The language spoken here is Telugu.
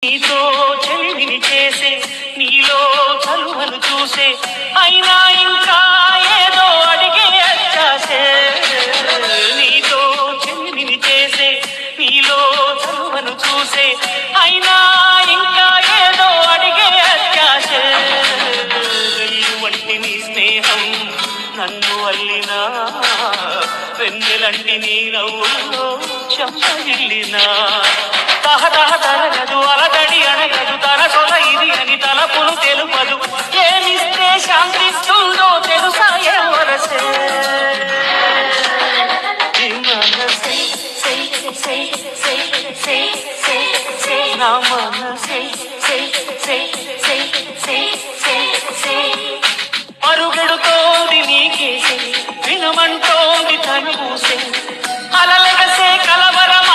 నీతో చెలిమిని చేసే నీలో చలువను చూసే అయినా ఇంకా ఏదో అడిగే అచ్చాసే నీతో చెలిమిని చేసే నీలో చలువను చూసే అయినా ఇంకా ఏదో అడిగే అచ్చాసే వంటి నీ స్నేహం నన్ను అల్లినా వెన్నెలంటి నీ నవ్వులో చెంపగిల్లినా తహతహ తరగదు అలదడి అడగదు తన సొల ఇది అని తలపును తెలుపదు ఏమిస్తే శాంతిస్తుందో తెలుసా ఎవరసే నా మనసే పరుగెడుతోంది నీకేసే వినమంటోంది తను పూసే అలలెగసే కలవరం